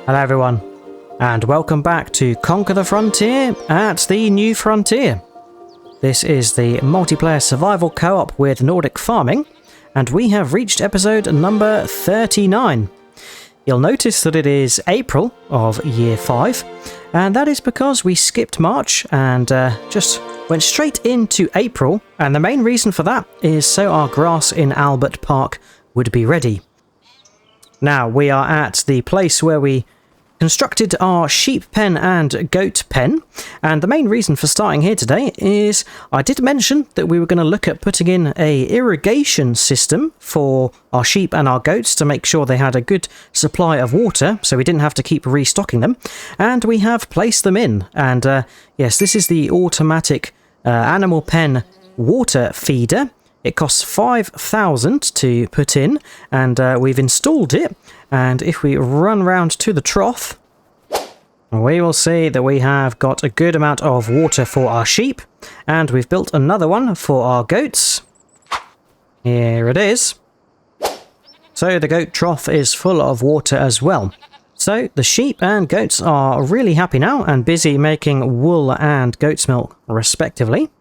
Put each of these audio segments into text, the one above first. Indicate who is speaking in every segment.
Speaker 1: Hello everyone, and welcome back to Conquer the Frontier at the New Frontier. This is the multiplayer survival co-op with Nordic farming, and we have reached episode number 39. You'll notice that it is April of year 5, and that is because we skipped March and just went straight into April, and the main reason for that is so our grass in Albert Park would be ready. Now, we are at the place where we constructed our sheep pen and goat pen, and the main reason for starting here today is I did mention that we were going to look at putting in a irrigation system for our sheep and our goats to make sure they had a good supply of water so we didn't have to keep restocking them, and we have placed them in. And yes, this is the automatic animal pen water feeder. It costs 5,000 to put in, and we've installed it. And if we run round to the trough, we will see that we have got a good amount of water for our sheep, and we've built another one for our goats. Here it is. So the goat trough is full of water as well. So the sheep and goats are really happy now and busy making wool and goat's milk respectively.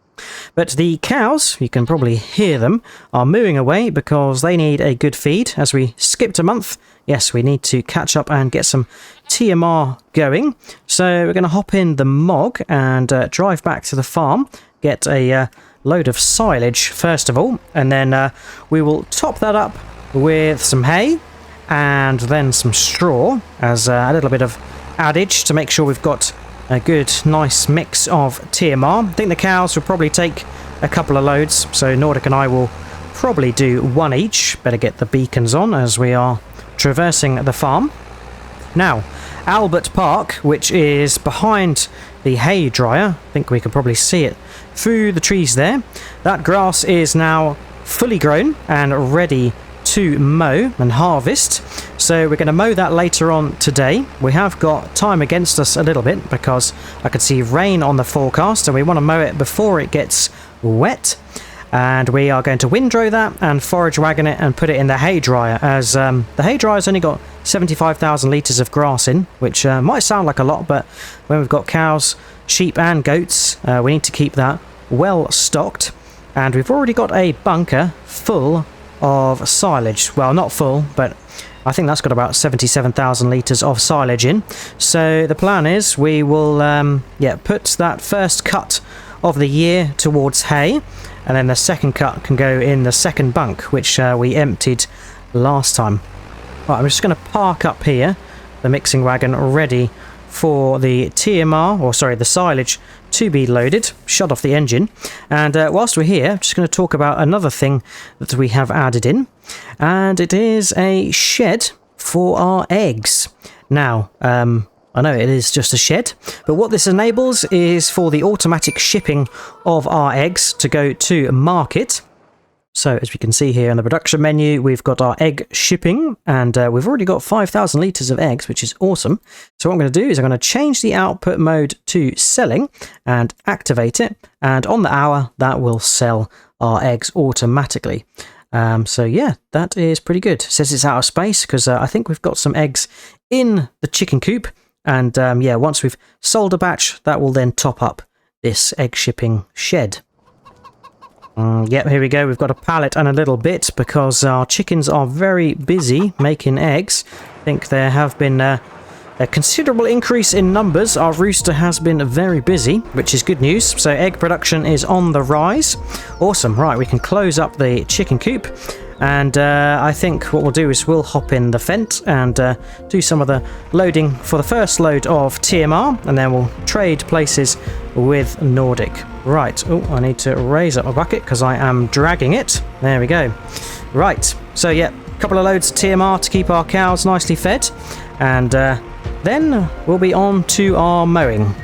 Speaker 1: But the cows, you can probably hear them, are mooing away because they need a good feed. As we skipped a month, yes, we need to catch up and get some TMR going. So we're going to hop in the MOG and drive back to the farm, get a load of silage first of all, and then we will top that up with some hay and then some straw as a little bit of adage to make sure we've got a good, nice mix of TMR. I think the cows will probably take a couple of loads, so Nordic and I will probably do one each. Better get the beacons on as we are traversing the farm. Now, Albert Park, which is behind the hay dryer, I think we can probably see it through the trees there. That grass is now fully grown and ready to mow and harvest, so we're going to mow that later on today. We have got time against us a little bit because I can see rain on the forecast and we want to mow it before it gets wet, and we are going to windrow that and forage wagon it and put it in the hay dryer, as the hay dryer's only got 75,000 litres of grass in, which might sound like a lot, but when we've got cows, sheep and goats, we need to keep that well stocked. And we've already got a bunker full of silage. Well, not full, but I think that's got about 77,000 litres of silage in. So the plan is we will put that first cut of the year towards hay, and then the second cut can go in the second bunk, which we emptied last time. Right, I'm just going to park up here the mixing wagon ready for the TMR, or sorry, the silage to be loaded. Shut off the engine, and whilst we're here, I'm just going to talk about another thing that we have added in, and it is a shed for our eggs. Now, I know it is just a shed, but what this enables is for the automatic shipping of our eggs to go to market. So as we can see here in the production menu, we've got our egg shipping, and we've already got 5,000 litres of eggs, which is awesome. So what I'm going to do is I'm going to change the output mode to selling and activate it, and on the hour that will sell our eggs automatically. So yeah, that is pretty good. It says it's out of space because I think we've got some eggs in the chicken coop, and yeah, once we've sold a batch, that will then top up this egg shipping shed. Yep, here we go. We've got a pallet and a little bit because our chickens are very busy making eggs. I think there have been a considerable increase in numbers. Our rooster has been very busy, which is good news. So egg production is on the rise. Awesome. Right, we can close up the chicken coop. And I think what we'll do is we'll hop in the Fent and do some of the loading for the first load of TMR, and then we'll trade places with Nordic. Right, oh, I need to raise up my bucket because I am dragging it. There we go. Right, so yeah, a couple of loads of TMR to keep our cows nicely fed, and then we'll be on to our mowing.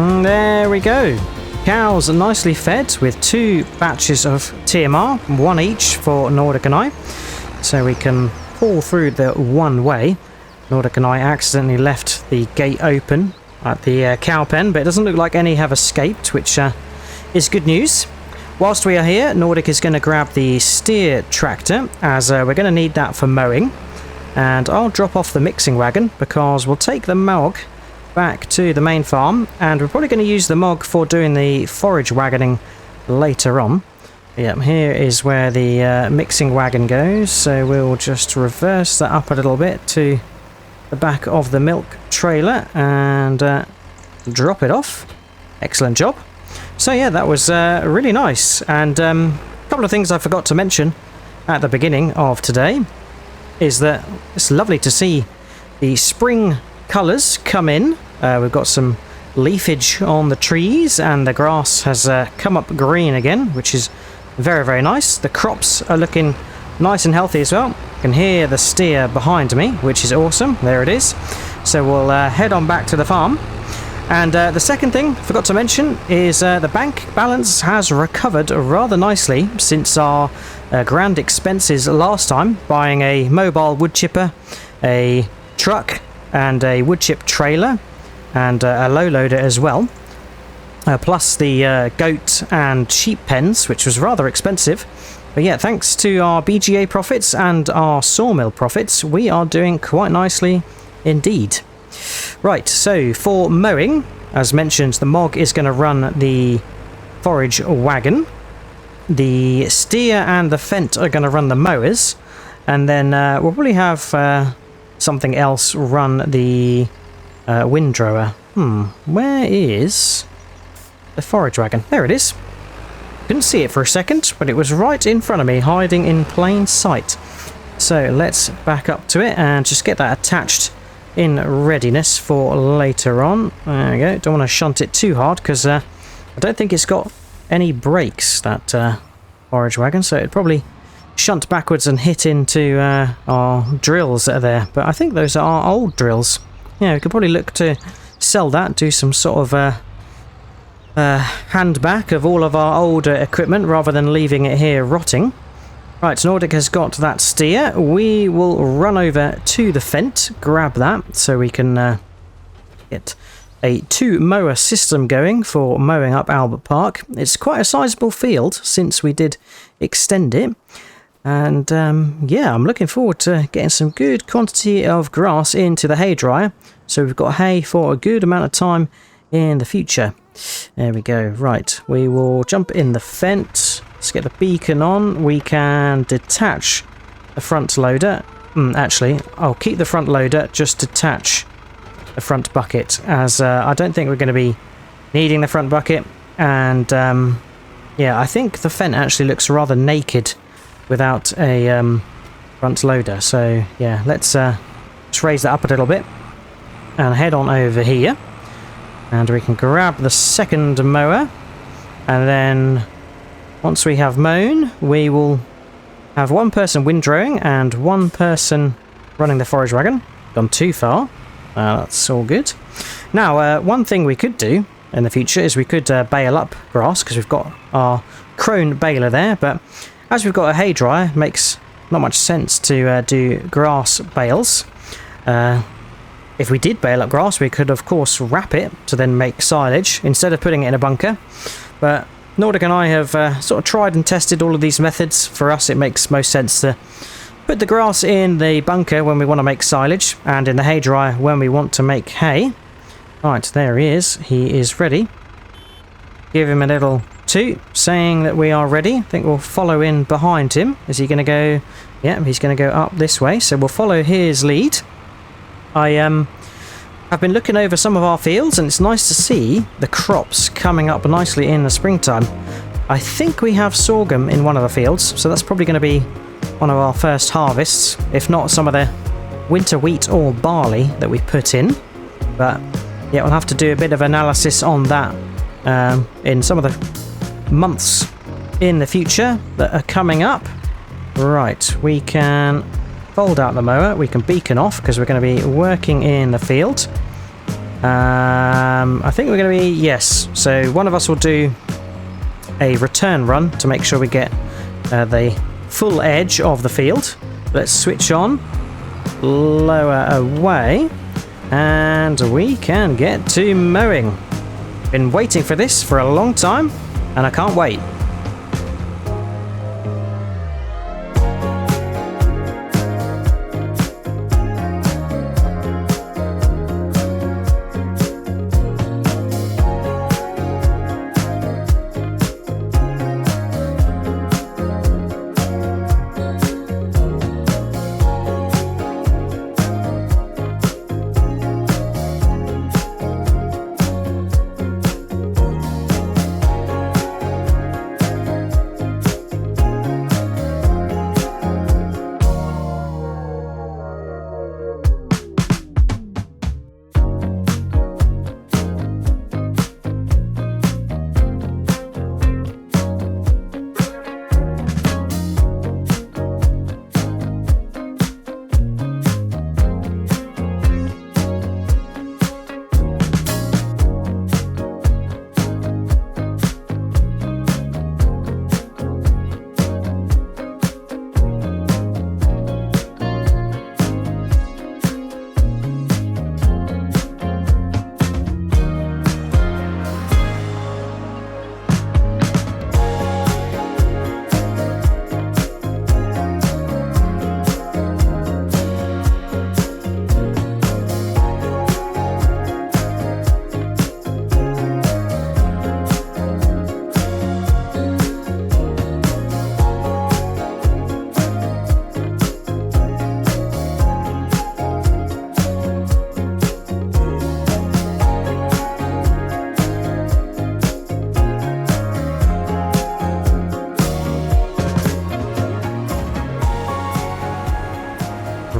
Speaker 1: There we go. Cows are nicely fed with 2 batches of TMR, 1 each for Nordic and I. So we can pull through the one way. Nordic and I accidentally left the gate open at the cow pen, but it doesn't look like any have escaped, which is good news. Whilst we are here, Nordic is going to grab the steer tractor, as we're going to need that for mowing. And I'll drop off the mixing wagon, because we'll take the mog back to the main farm, and we're probably going to use the mog for doing the forage wagoning later on. Yep, here is where the mixing wagon goes, so we'll just reverse that up a little bit to the back of the milk trailer and drop it off. Excellent job. So yeah, that was really nice. And a couple of things I forgot to mention at the beginning of today is that it's lovely to see the spring colours come in. We've got some leafage on the trees, and the grass has come up green again, which is very, very nice. The crops are looking nice and healthy as well. You can hear the steer behind me, which is awesome. There it is. So we'll head on back to the farm. And the second thing I forgot to mention is the bank balance has recovered rather nicely since our grand expenses last time, buying a mobile wood chipper, a truck and a wood chip trailer, and a low loader as well. Plus the goat and sheep pens, which was rather expensive. But yeah, thanks to our BGA profits and our sawmill profits, we are doing quite nicely indeed. Right, so for mowing, as mentioned, the mog is going to run the forage wagon. The steer and the fent are going to run the mowers. And then we'll probably have something else run the windrower. Where is the forage wagon? There it is. Couldn't see it for a second, but it was right in front of me, hiding in plain sight. So let's back up to it and just get that attached in readiness for later on. There we go. Don't want to shunt it too hard, because I don't think it's got any brakes, that forage wagon, so it'd probably shunt backwards and hit into our drills that are there. But I think those are our old drills. Yeah, we could probably look to sell that, do some sort of hand back of all of our older equipment rather than leaving it here rotting. Right, Nordic has got that steer. We will run over to the fent, grab that, so we can get a 2-mower system going for mowing up Albert Park. It's quite a sizable field since we did extend it. And yeah, I'm looking forward to getting some good quantity of grass into the hay dryer, so we've got hay for a good amount of time in the future. There we go. Right, we will jump in the fent. Let's get the beacon on. We can detach the front loader. Actually, I'll keep the front loader, just detach the front bucket, as I don't think we're going to be needing the front bucket. And yeah, I think the fent actually looks rather naked without a front loader. So yeah, let's raise that up a little bit and head on over here. And we can grab the second mower, and then once we have mown, we will have one person windrowing and one person running the forage wagon. Gone too far. That's all good. Now, one thing we could do in the future is we could bale up grass, because we've got our crone baler there, but as we've got a hay dryer, it makes not much sense to do grass bales. If we did bale up grass, we could of course wrap it to then make silage instead of putting it in a bunker. But Nordic and I have sort of tried and tested all of these methods. For us, it makes most sense to put the grass in the bunker when we want to make silage, and in the hay dryer when we want to make hay. Right, there he is. He is ready. Give him a little toot, saying that we are ready. I think we'll follow in behind him. Is he going to go? Yeah, he's going to go up this way, so we'll follow his lead. I've been looking over some of our fields, and it's nice to see the crops coming up nicely in the springtime. I think we have sorghum in one of the fields, so that's probably going to be one of our first harvests, if not some of the winter wheat or barley that we put in. But yeah, we'll have to do a bit of analysis on that in some of the months in the future that are coming up. Right, we can fold out the mower, we can beacon off because we're going to be working in the field. I think we're going to be... Yes. So one of us will do a return run to make sure we get the full edge of the field. Let's switch on. Lower away. And we can get to mowing. Been waiting for this for a long time, and I can't wait.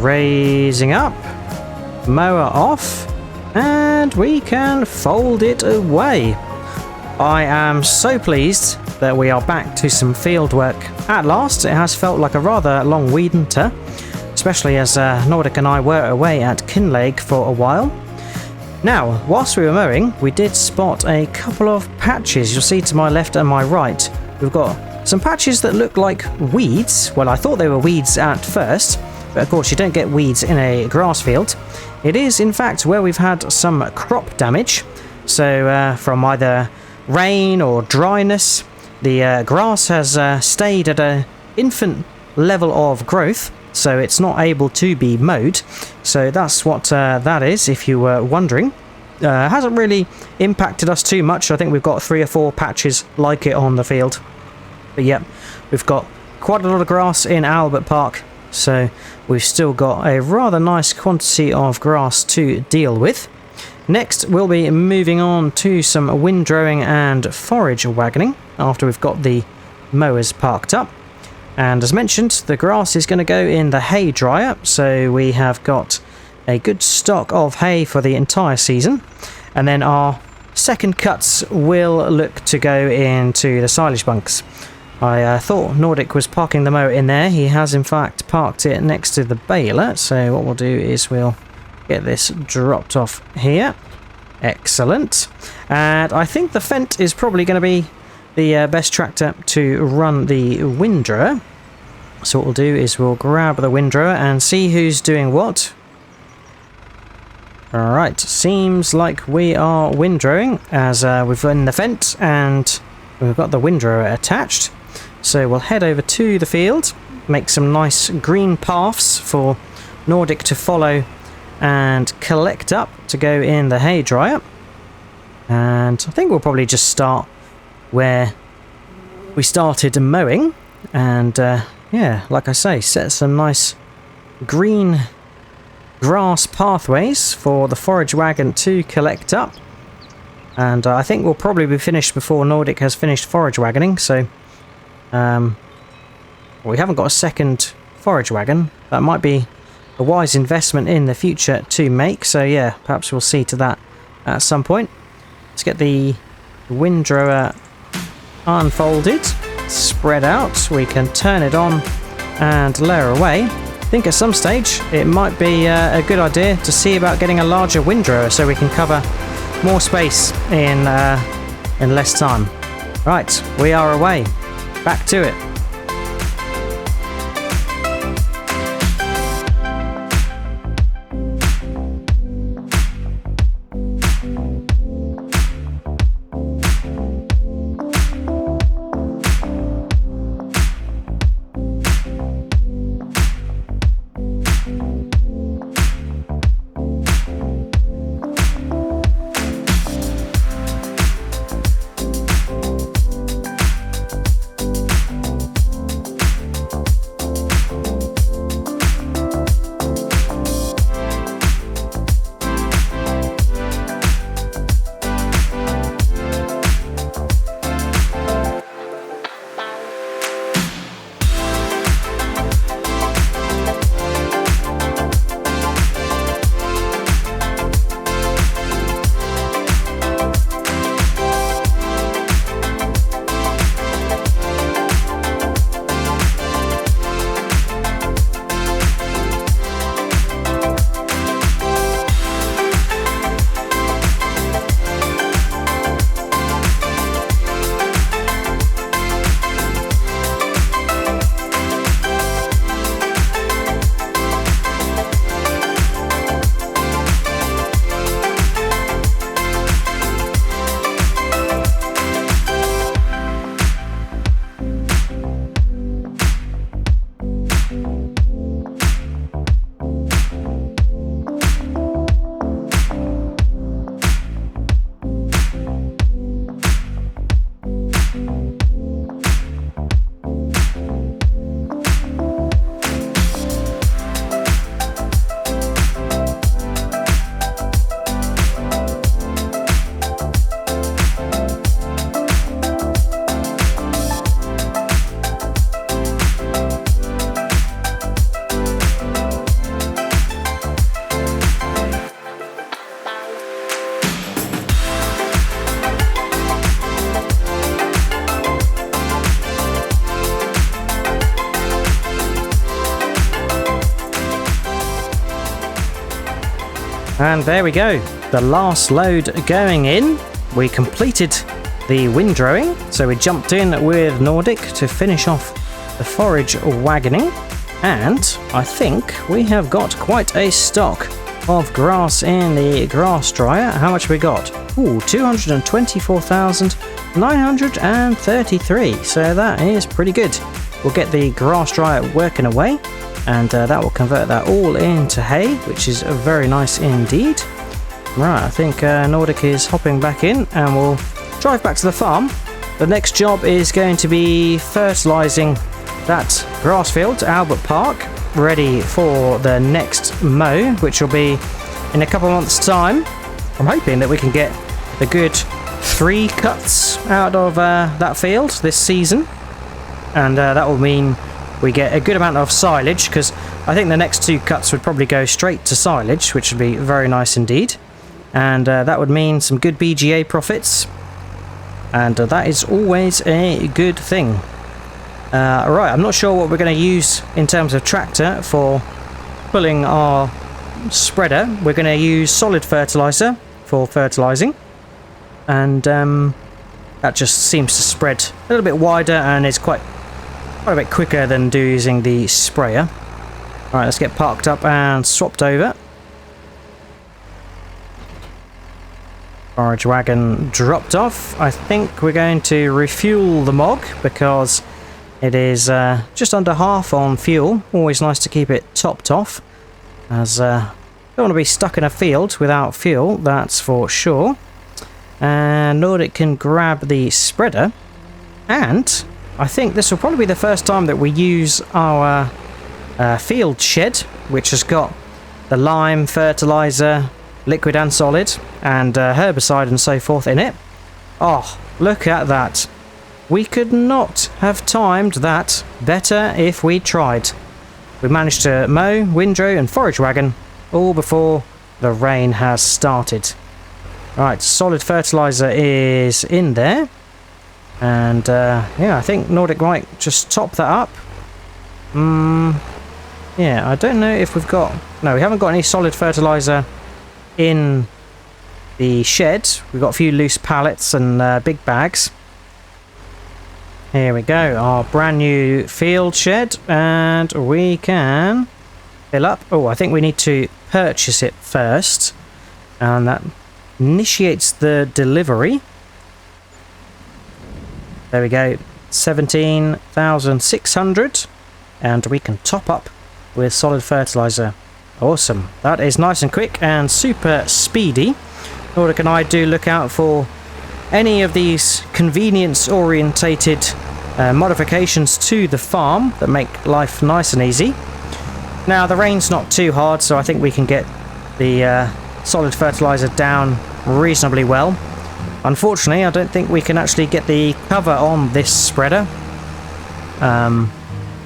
Speaker 1: Raising up, mower off, and we can fold it away. I am so pleased that we are back to some field work at last. It has felt like a rather long winter, especially as Nordic and I were away at Kinlake for a while. Now, whilst we were mowing, we did spot a couple of patches. You'll see to my left and my right, we've got some patches that look like weeds. Well, I thought they were weeds at first, but of course you don't get weeds in a grass field. It is in fact where we've had some crop damage. So from either rain or dryness, the grass has stayed at an infant level of growth, so it's not able to be mowed. So that's what that is, if you were wondering. Hasn't really impacted us too much. I think we've got 3 or 4 patches like it on the field. But yep, we've got quite a lot of grass in Ahlbom Park, so we've still got a rather nice quantity of grass to deal with. Next, we'll be moving on to some windrowing and forage wagoning after we've got the mowers parked up. And as mentioned, the grass is going to go in the hay dryer, so we have got a good stock of hay for the entire season. And then our second cuts will look to go into the silage bunks. I thought Nordic was parking the mower in there. He has in fact parked it next to the baler, so what we'll do is we'll get this dropped off here. Excellent. And I think the Fendt is probably going to be the best tractor to run the windrower. So what we'll do is we'll grab the windrower and see who's doing what. Alright, seems like we are windrowing as we've run the Fendt and we've got the windrower attached. So we'll head over to the field, make some nice green paths for Nordic to follow and collect up to go in the hay dryer. And I think we'll probably just start where we started mowing and yeah, like I say, set some nice green grass pathways for the forage wagon to collect up. And I think we'll probably be finished before Nordic has finished forage wagoning, so we haven't got a second forage wagon. That might be a wise investment in the future to make, so yeah, perhaps we'll see to that at some point. Let's get the windrower unfolded, spread out. We can turn it on and lower away. think at some stage it might be a good idea to see about getting a larger windrower so we can cover more space in less time. Right, we are away. Back to it. And there we go, the last load going in. We completed the windrowing, so we jumped in with Nordic to finish off the forage wagoning, and I think we have got quite a stock of grass in the grass dryer. How much we got? Ooh, 224,933, so that is pretty good. We'll get the grass dryer working away, and that will convert that all into hay, which is very nice indeed. Right, I think Nordic is hopping back in, and we'll drive back to the farm. The next job is going to be fertilising that grass field, Ahlbom Park, ready for the next mow, which will be in a couple of months' time. I'm hoping that we can get a good 3 cuts out of that field this season, and that will mean we get a good amount of silage, because I think the next 2 cuts would probably go straight to silage, which would be very nice indeed, and that would mean some good BGA profits, and that is always a good thing. Right, I'm not sure what we're going to use in terms of tractor for pulling our spreader. We're going to use solid fertilizer for fertilizing, and that just seems to spread a little bit wider and is quite a bit quicker than using the sprayer. Alright, let's get parked up and swapped over. Forage wagon dropped off. I think we're going to refuel the Mog because it is just under half on fuel. Always nice to keep it topped off, as don't want to be stuck in a field without fuel, that's for sure. And Nordic can grab the spreader, and I think this will probably be the first time that we use our field shed, which has got the lime, fertilizer, liquid and solid, and herbicide and so forth in it. Oh, look at that. We could not have timed that better if we tried. We managed to mow, windrow and forage wagon all before the rain has started. Right, solid fertilizer is in there. And yeah, I think Nordic might just top that up. Yeah, I don't know if we've got... No, we haven't got any solid fertiliser in the shed. We've got a few loose pallets and big bags. Here we go, our brand new field shed, and we can fill up. Oh, I think we need to purchase it first, and that initiates the delivery. There we go, 17,600, and we can top up with solid fertiliser. Awesome, that is nice and quick and super speedy. Nordic and I do look out for any of these convenience orientated modifications to the farm that make life nice and easy. Now the rain's not too hard, so I think we can get the solid fertiliser down reasonably well. Unfortunately, I don't think we can actually get the cover on this spreader,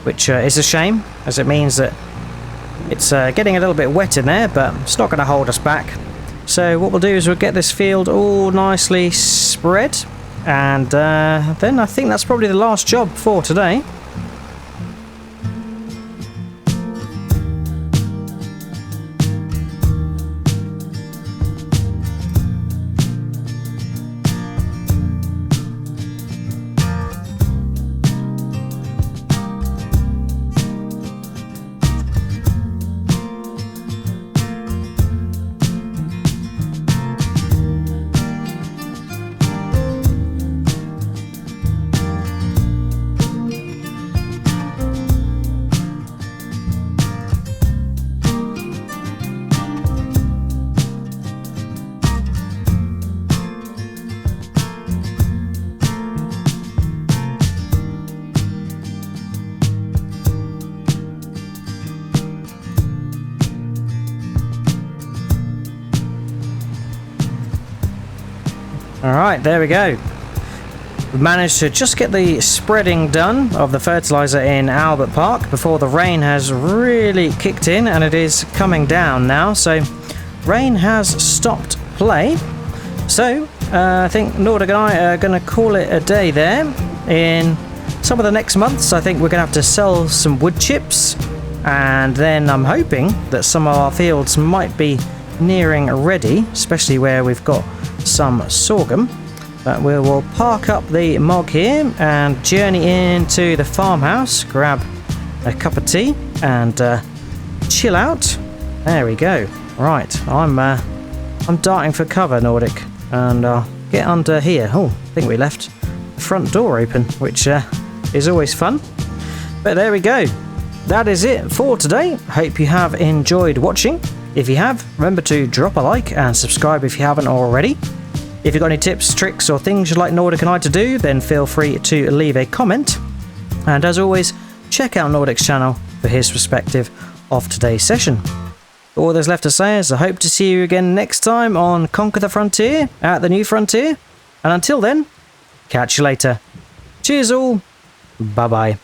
Speaker 1: which is a shame, as it means that it's getting a little bit wet in there, but it's not going to hold us back. So what we'll do is we'll get this field all nicely spread, and then I think that's probably the last job for today. Alright, there we go. We've managed to just get the spreading done of the fertiliser in Albert Park before the rain has really kicked in, and it is coming down now, so rain has stopped play. So I think Nordic and I are going to call it a day there. In some of the next months I think we're going to have to sell some wood chips, and then I'm hoping that some of our fields might be nearing ready, especially where we've got some sorghum. But we will park up the mog here and journey into the farmhouse, grab a cup of tea and chill out. There we go. Right, I'm darting for cover, Nordic, and I'll get under here. Oh, I think we left the front door open, which is always fun. But there we go. That is it for today. Hope you have enjoyed watching. If you have, remember to drop a like and subscribe if you haven't already. If you've got any tips, tricks or things you'd like Nordic and I to do, then feel free to leave a comment. And as always, check out Nordic's channel for his perspective of today's session. All there's left to say is I hope to see you again next time on Conquer the Frontier at the New Frontier. And until then, catch you later. Cheers all. Bye bye.